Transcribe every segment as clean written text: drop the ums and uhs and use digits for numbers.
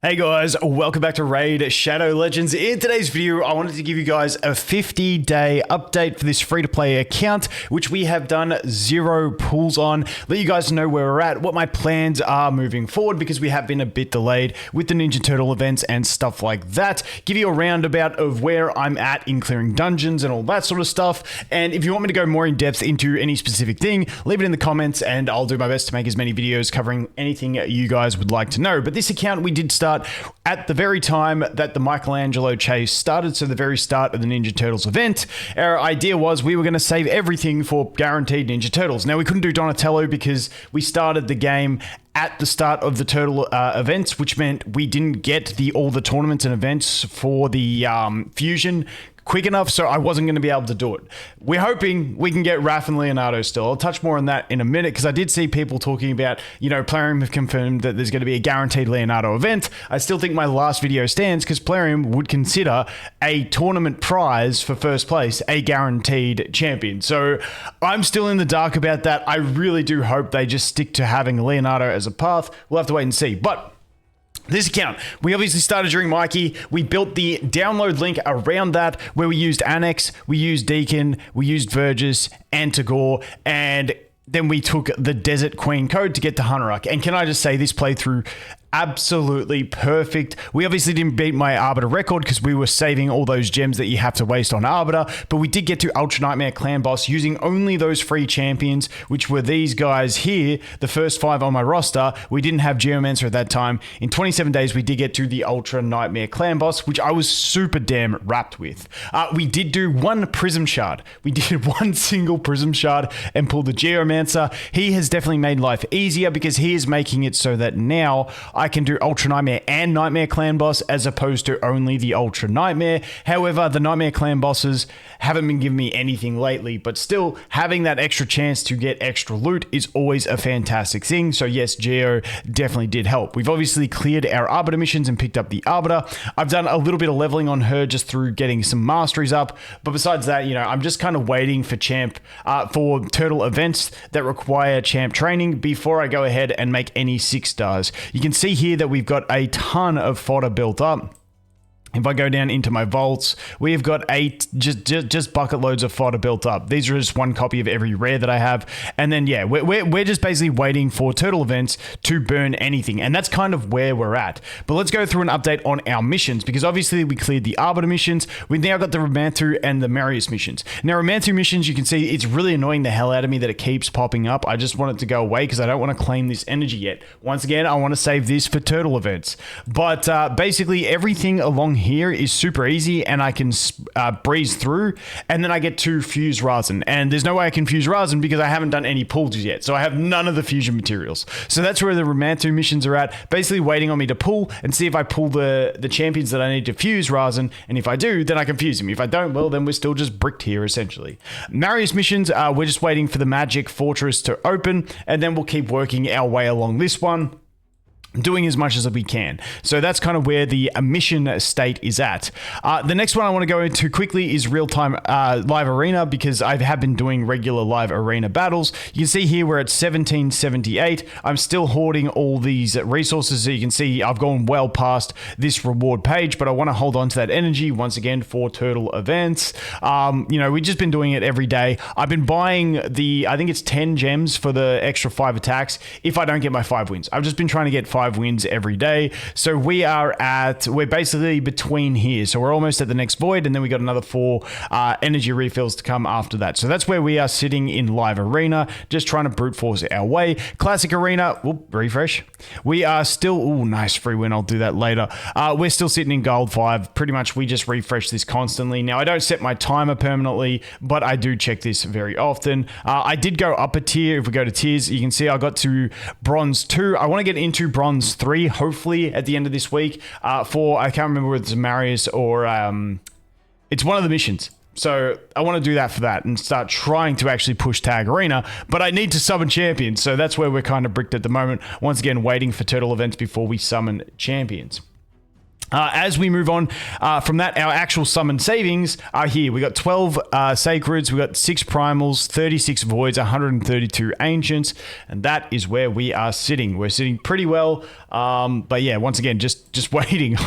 Hey guys, welcome back to Raid Shadow Legends. In today's video, I wanted to give you guys a 50-day update for this free-to-play account, which we have done 0 pulls on. Let you guys know where we're at, what my plans are moving forward, because we have been a bit delayed with the Ninja Turtle events and stuff like that. Give you a roundabout of where I'm at in clearing dungeons and all that sort of stuff. And if you want me to go more in depth into any specific thing, leave it in the comments and I'll do my best to make as many videos covering anything you guys would like to know. But this account we did start at the very time that the Michelangelo chase started, so the very start of the Ninja Turtles event. Our idea was we were going to save everything for guaranteed Ninja Turtles. Now, we couldn't do Donatello because we started the game at the start of the Turtle events, which meant we didn't get all the tournaments and events for the Fusion quick enough, so I wasn't going to be able to do it. We're hoping we can get Raph and Leonardo still. I'll touch more on that in a minute, because I did see people talking about, Plarium have confirmed that there's going to be a guaranteed Leonardo event. I still think my last video stands, because Plarium would consider a tournament prize for first place a guaranteed champion. So I'm still in the dark about that. I really do hope they just stick to having Leonardo as a path. We'll have to wait and see. But this account, we obviously started during Mikey. We built the download link around that, where we used Anax, we used Deacon, we used Vergis and Tagoar, and then we took the Desert Queen code to get to Hanoruk. And can I just say, this playthrough absolutely perfect. We obviously didn't beat my Arbiter record because we were saving all those gems that you have to waste on Arbiter, but we did get to Ultra Nightmare Clan Boss using only those free champions, which were these guys here, the first 5 on my roster. We didn't have Geomancer at that time. In 27 days, we did get to the Ultra Nightmare Clan Boss, which I was super damn wrapped with. We did do 1 Prism Shard. We did 1 single Prism Shard and pulled the Geomancer. He has definitely made life easier because he is making it so that now I can do Ultra Nightmare and Nightmare Clan Boss as opposed to only the Ultra Nightmare. However, the Nightmare Clan Bosses haven't been giving me anything lately, but still having that extra chance to get extra loot is always a fantastic thing. So yes, Geo definitely did help. We've obviously cleared our Arbiter missions and picked up the Arbiter. I've done a little bit of leveling on her just through getting some masteries up, but besides that, I'm just kind of waiting for for Turtle events that require champ training before I go ahead and make any 6 stars. You can see here that we've got a ton of fodder built up. If I go down into my vaults, we've got 8 just bucket loads of fodder built up. These are just 1 copy of every rare that I have. And then, yeah, we're just basically waiting for Turtle events to burn anything. And that's kind of where we're at. But let's go through an update on our missions, because obviously we cleared the Arbiter missions. We've now got the Romanthu and the Marius missions. Now, Romanthu missions, you can see it's really annoying the hell out of me that it keeps popping up. I just want it to go away because I don't want to claim this energy yet. Once again, I want to save this for Turtle events. But basically everything along here is super easy, and I can breeze through, and then I get to fuse Rasen, and there's no way I can fuse Rasen because I haven't done any pulls yet, so I have none of the fusion materials. So that's where the Romanthu missions are at, basically waiting on me to pull and see if I pull the champions that I need to fuse Rasen, and if I do, then I can fuse him. If I don't, well, then we're still just bricked here essentially. Marius missions, we're just waiting for the magic fortress to open, and then we'll keep working our way along this one, doing as much as we can. So that's kind of where the mission state is at. The next one I want to go into quickly is real-time live arena, because I have been doing regular live arena battles. You can see here we're at 1778. I'm still hoarding all these resources, so you can see I've gone well past this reward page, but I want to hold on to that energy once again for Turtle events. We've just been doing it every day. I've been buying I think it's 10 gems for the extra 5 attacks if I don't get my 5 wins. I've just been trying to get 5 wins every day. So we're basically between here. So we're almost at the next void, and then we got another 4 energy refills to come after that. So that's where we are sitting in live arena, just trying to brute force our way. Classic arena, refresh. We are still, nice free win. I'll do that later. We're still sitting in gold 5. Pretty much we just refresh this constantly. Now I don't set my timer permanently, but I do check this very often. I did go up a tier. If we go to tiers, you can see I got to bronze 2. I want to get into bronze 3 hopefully at the end of this week I can't remember whether it's Marius or it's one of the missions. So I want to do that for that and start trying to actually push Tag Arena, but I need to summon champions, so that's where we're kind of bricked at the moment. Once again, waiting for Turtle events before we summon champions. As we move on from that, our actual summon savings are here. We got 12 Sacreds, we got 6 Primals, 36 Voids, 132 Ancients, and that is where we are sitting. We're sitting pretty well, but yeah, once again, just waiting.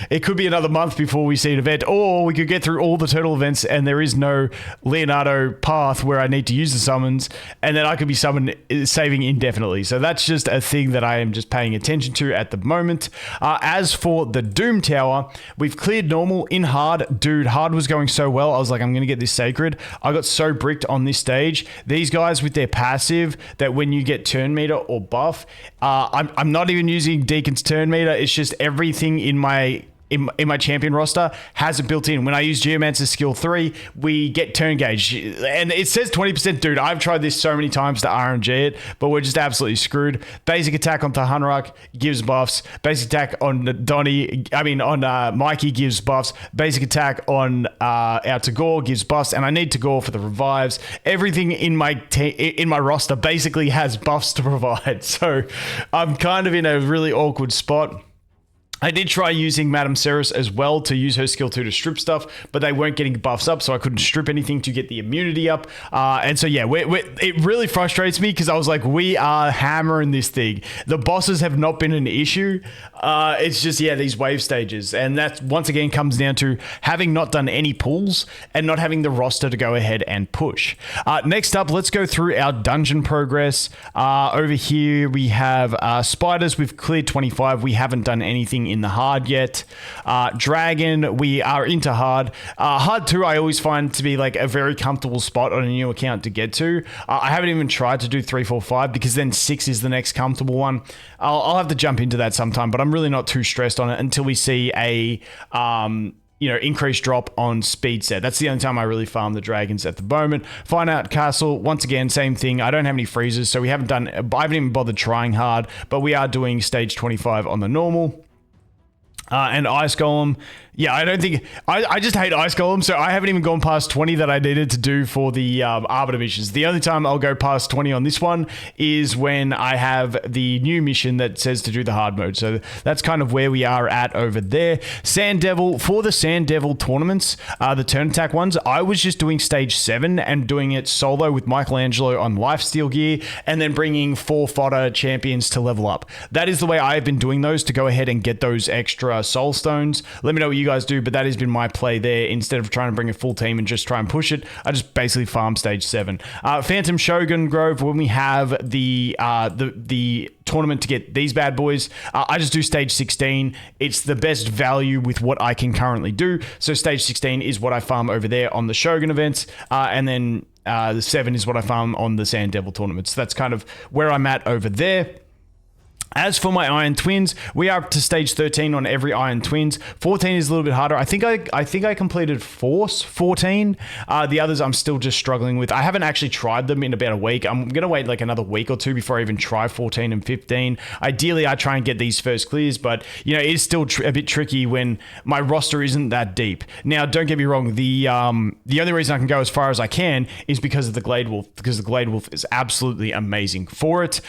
It could be another month before we see an event, or we could get through all the turtle events and there is no Leonardo path where I need to use the summons, and then I could be saving indefinitely. So that's just a thing that I am just paying attention to at the moment. As for the Doom Tower, we've cleared normal in hard. Dude, hard was going so well. I was like, I'm going to get this sacred. I got so bricked on this stage. These guys with their passive, that when you get turn meter or buff, I'm not even using Deacon's turn meter. It's just everything in my champion roster has it built in. When I use Geomancer's skill 3, we get turn gauge. And it says 20%. Dude, I've tried this so many times to RNG it, but we're just absolutely screwed. Basic attack on Tahanrak gives buffs. Basic attack on Mikey gives buffs. Basic attack on our Tagoar gives buffs. And I need Tagoar for the revives. Everything in my roster basically has buffs to provide. So I'm kind of in a really awkward spot. I did try using Madam Serris as well to use her skill 2 to strip stuff, but they weren't getting buffs up, so I couldn't strip anything to get the immunity up. And so, yeah, it really frustrates me because I was like, we are hammering this thing. The bosses have not been an issue. It's just, yeah, these wave stages. And that, once again, comes down to having not done any pulls and not having the roster to go ahead and push. Next up, let's go through our dungeon progress. Over here, we have spiders. We've cleared 25. We haven't done anything in the hard yet. Dragon, we are into hard. Hard 2, I always find to be like a very comfortable spot on a new account to get to. I haven't even tried to do 3, 4, 5 because then 6 is the next comfortable one. I'll have to jump into that sometime, but I'm really not too stressed on it until we see a increased drop on speed set. That's the only time I really farm the dragons at the moment. Find Out Castle, once again, same thing. I don't have any freezes, so I haven't even bothered trying hard, but we are doing stage 25 on the normal. And Ice Golem, yeah, I don't think... I just hate Ice Golem, so I haven't even gone past 20 that I needed to do for the Arbiter missions. The only time I'll go past 20 on this one is when I have the new mission that says to do the hard mode. So that's kind of where we are at over there. Sand Devil, for the Sand Devil tournaments, the turn attack ones, I was just doing stage 7 and doing it solo with Michelangelo on lifesteal gear and then bringing 4 fodder champions to level up. That is the way I've been doing those to go ahead and get those extra soul stones. Let me know what you guys do, but that has been my play there. Instead of trying to bring a full team and just try and push it, I just basically farm stage 7. Phantom Shogun Grove, when we have the tournament to get these bad boys, I just do stage 16. It's the best value with what I can currently do. So stage 16 is what I farm over there on the Shogun events, and then the 7 is what I farm on the Sand Devil tournaments. So that's kind of where I'm at over there. As for my Iron Twins, we are up to stage 13 on every Iron Twins. 14 is a little bit harder. I think I completed Force 14. The others I'm still just struggling with. I haven't actually tried them in about a week. I'm going to wait like another week or 2 before I even try 14 and 15. Ideally, I try and get these first clears, but it is still a bit tricky when my roster isn't that deep. Now, don't get me wrong. The only reason I can go as far as I can is because of the Glade Wolf, because the Glade Wolf is absolutely amazing for it.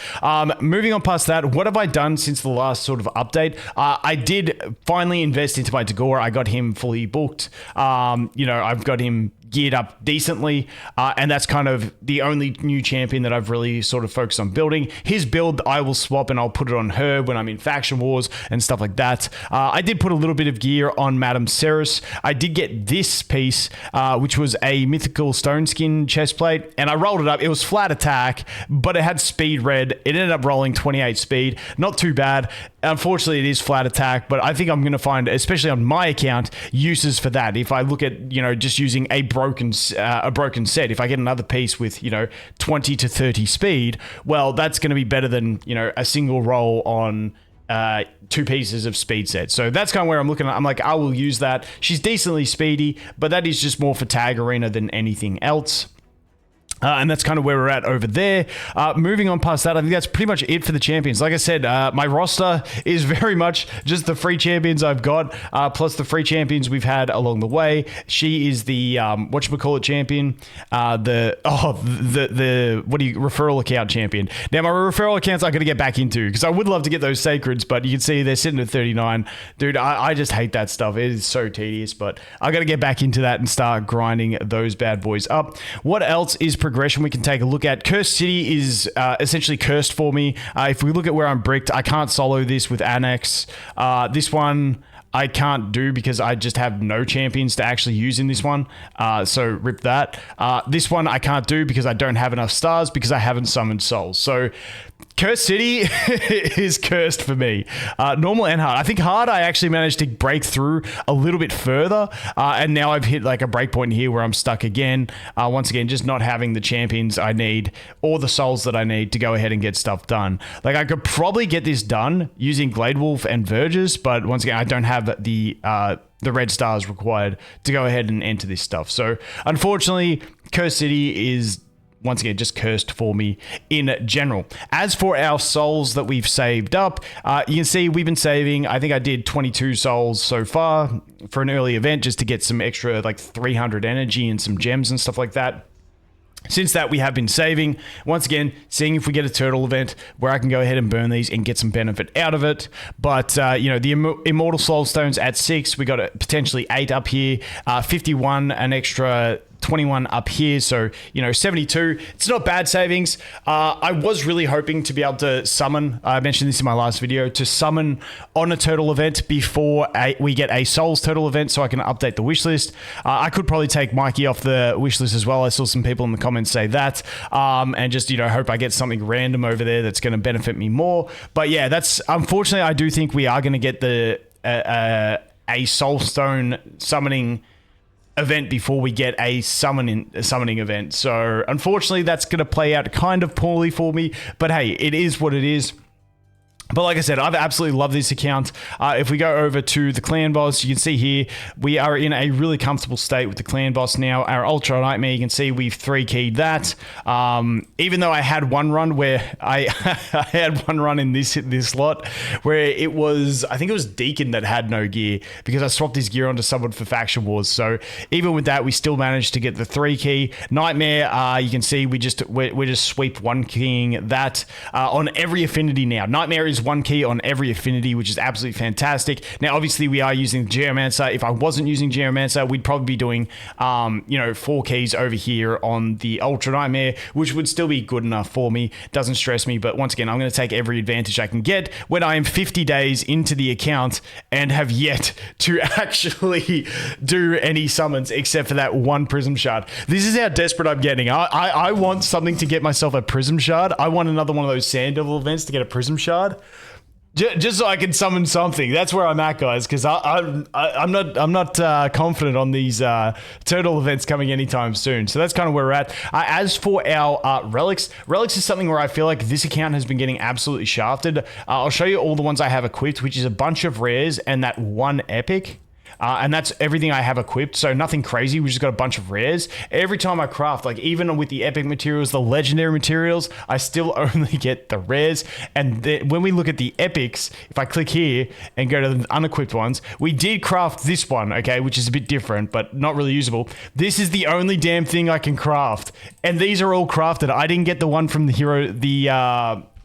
Moving on past that, what have I done since the last sort of update? I did finally invest into my Tagoar. I got him fully booked. I've got him geared up decently, and that's kind of the only new champion that I've really sort of focused on building. His build I will swap and I'll put it on her when I'm in faction wars and stuff like that. I did put a little bit of gear on Madam Serris. I did get this piece, which was a mythical stone skin chestplate, and I rolled it up. It was flat attack, but it had speed red. It ended up rolling 28 speed. Not too bad. Unfortunately, it is flat attack, but I think I'm going to find, especially on my account, uses for that. If I look at, just using a broken set, if I get another piece with, 20 to 30 speed, well, that's going to be better than, a single roll on 2 pieces of speed set. So that's kind of where I'm looking at. I'm like, I will use that. She's decently speedy, but that is just more for tag arena than anything else. And that's kind of where we're at over there. Moving on past that, I think that's pretty much it for the champions. Like I said, my roster is very much just the free champions I've got, plus the free champions we've had along the way. She is the whatchamacallit champion, referral account champion. Now my referral accounts I'm going to get back into because I would love to get those sacreds, but you can see they're sitting at 39. Dude, I just hate that stuff. It is so tedious, but I got to get back into that and start grinding those bad boys up. What else is progression we can take a look at? Cursed City is essentially cursed for me. If we look at where I'm bricked, I can't solo this with Anax. This one I can't do because I just have no champions to actually use in this one. So rip that. This one I can't do because I don't have enough stars because I haven't summoned souls. So Cursed City is cursed for me. Normal and hard. I think hard I actually managed to break through a little bit further. And now I've hit like a breakpoint here where I'm stuck again. Once again, just not having the champions I need or the souls that I need to go ahead and get stuff done. Like I could probably get this done using Glade Wolf and Vergis, but once again, I don't have the red stars required to go ahead and enter this stuff. So unfortunately, Cursed City is once again just cursed for me in general. As for our souls that we've saved up, you can see we've been saving, I think I did 22 souls so far for an early event just to get some extra like 300 energy and some gems and stuff like that. Since that, we have been saving. Once again, seeing if we get a turtle event where I can go ahead and burn these and get some benefit out of it. But, you know, the Immortal Soul Stones at 6, we got potentially 8 up here, 51, an extra 21 up here, so, you know, 72. It's not bad savings. I was really hoping to be able to summon, I mentioned this in my last video, to summon on a turtle event before we get a Souls turtle event so I can update the wish list. I could probably take Mikey off the wish list as well. I saw some people in the comments say that, and just, you know, hope I get something random over there that's going to benefit me more. But yeah, that's, unfortunately, I do think we are going to get the a Soulstone summoning event before we get a summoning event. So unfortunately that's going to play out kind of poorly for me, but hey, it is what it is. But like I said, I've absolutely loved this account. If we go over to the clan boss, you can see here, we are in a really comfortable state with the clan boss now. Our Ultra Nightmare, you can see we've 3-keyed that. Even though I had one run where I had one run in this slot where it was, I think it was Deacon that had no gear because I swapped his gear onto someone for Faction Wars. So even with that, we still managed to get the 3-key. Nightmare, you can see we're just sweep 1-keying that on every affinity now. Nightmare is 1 key on every affinity, which is absolutely fantastic. Now, obviously, we are using Geomancer. If I wasn't using Geomancer, we'd probably be doing, you know, 4 keys over here on the Ultra Nightmare, which would still be good enough for me. Doesn't stress me, but once again, I'm going to take every advantage I can get when I am 50 days into the account and have yet to actually do any summons except for that one Prism Shard. This is how desperate I'm getting. I want something to get myself a Prism Shard. I want another one of those Sand Devil events to get a Prism Shard. Just so I can summon something. That's where I'm at, guys, because I'm not confident on these turtle events coming anytime soon. So that's kind of where we're at. As for our relics is something where I feel like this account has been getting absolutely shafted. I'll show you all the ones I have equipped, which is a bunch of rares and that one epic. And that's everything I have equipped, so nothing crazy. We just got a bunch of rares. Every time I craft, like even with the epic materials, the legendary materials, I still only get the rares. And when we look at the epics, if I click here and go to the unequipped ones, we did craft this one, okay, which is a bit different, but not really usable. This is the only damn thing I can craft. And these are all crafted. I didn't get the one from the hero,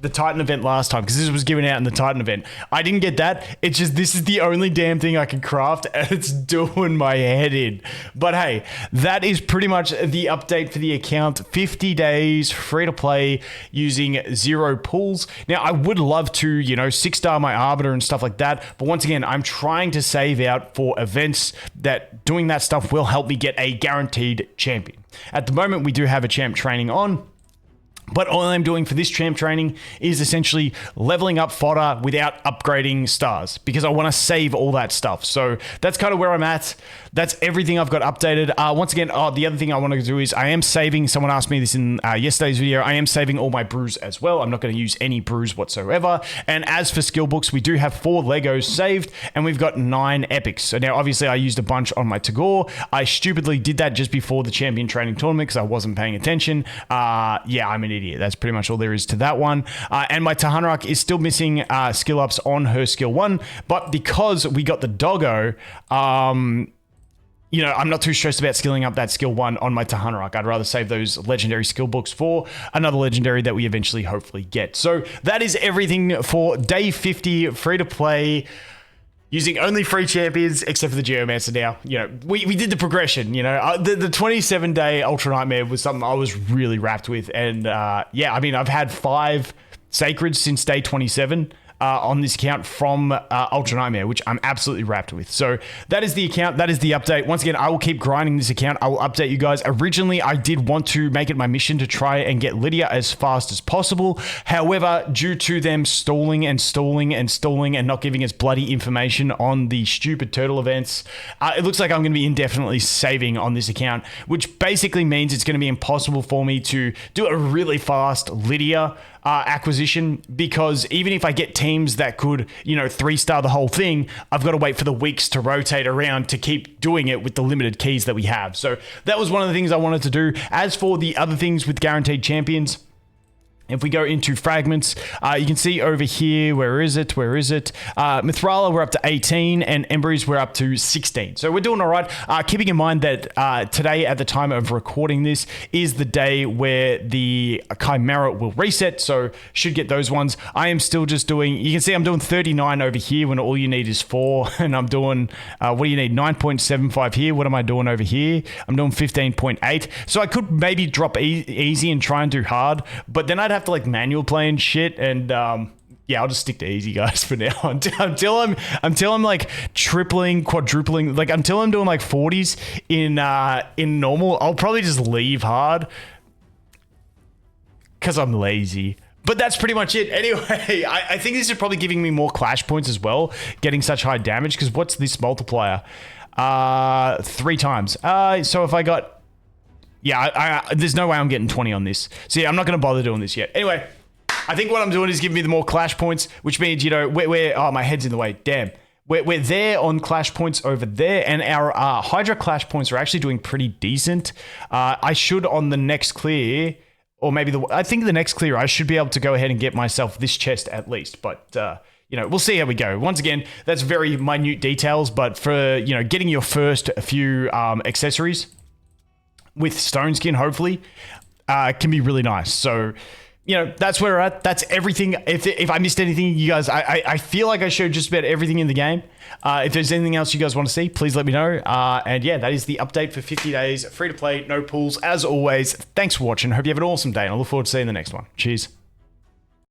the Titan event last time, because this was given out in the Titan event. I didn't get that. It's just, this is the only damn thing I can craft, and it's doing my head in. But hey, that is pretty much the update for the account. 50 days, free to play, using 0 pulls. Now, I would love to, you know, 6-star my Arbiter and stuff like that, but once again, I'm trying to save out for events that doing that stuff will help me get a guaranteed champion. At the moment, we do have a champ training on, But all I'm doing for this champ training is essentially leveling up fodder without upgrading stars because I want to save all that stuff. So that's kind of where I'm at. That's everything I've got updated. Once again, the other thing I want to do is I am saving, someone asked me this in yesterday's video, I am saving all my brews as well. I'm not going to use any brews whatsoever. And as for skill books, we do have 4 Legos saved and we've got 9 epics. So now obviously I used a bunch on my Tagoar. I stupidly did that just before the champion training tournament because I wasn't paying attention. Yeah, I'm an idiot. That's pretty much all there is to that one. And my Tahanarok is still missing skill ups on her skill 1, but because we got the doggo, you know, I'm not too stressed about skilling up that skill 1 on my Tahanarok. I'd rather save those legendary skill books for another legendary that we eventually hopefully get. So that is everything for day 50 free to play. Using only free champions, except for the Geomancer now. You know, we did the progression, you know. The 27-day Ultra Nightmare was something I was really wrapped with. And yeah, I mean, I've had 5 Sacreds since day 27 on this account from Ultra Nightmare, which I'm absolutely wrapped with. So that is the account. That is the update. Once again, I will keep grinding this account. I will update you guys. Originally, I did want to make it my mission to try and get Lydia as fast as possible. However, due to them stalling and not giving us bloody information on the stupid turtle events, it looks like I'm going to be indefinitely saving on this account, which basically means it's going to be impossible for me to do a really fast Lydia acquisition, because even if I get teams that could, you know, 3-star the whole thing, I've got to wait for the weeks to rotate around to keep doing it with the limited keys that we have. So that was one of the things I wanted to do. As for the other things with guaranteed champions, if we go into fragments, you can see over here, where is it? Mithrala, we're up to 18, and Embries, we're up to 16. So we're doing all right. Keeping in mind that today, at the time of recording this, is the day where the Chimera will reset, so should get those ones. I am still just doing, you can see I'm doing 39 over here when all you need is 4, and I'm doing, what do you need, 9.75 here. What am I doing over here? I'm doing 15.8. So I could maybe drop easy and try and do hard, but then I'd have to like manual play and shit, and yeah, I'll just stick to easy, guys, for now until I'm like tripling, quadrupling, like until I'm doing like 40s in normal. I'll probably just leave hard because I'm lazy. But that's pretty much it. Anyway, I think this is probably giving me more clash points as well, getting such high damage, because what's this multiplier? 3 times. So if I got, yeah, there's no way I'm getting 20 on this. So yeah, I'm not going to bother doing this yet. Anyway, I think what I'm doing is giving me the more clash points, which means, you know, we're oh, my head's in the way. Damn. We're there on clash points over there, and our Hydra clash points are actually doing pretty decent. I should, on the next clear, or maybe I think the next clear, I should be able to go ahead and get myself this chest at least. But, you know, we'll see how we go. Once again, that's very minute details, but for, you know, getting your first few accessories with stone skin, hopefully, can be really nice. So, you know, that's where we're at. That's everything. If I missed anything, you guys, I feel like I showed just about everything in the game. If there's anything else you guys want to see, please let me know. And yeah, that is the update for 50 days, free to play, no pools. As always, thanks for watching. Hope you have an awesome day, and I look forward to seeing the next one. Cheers.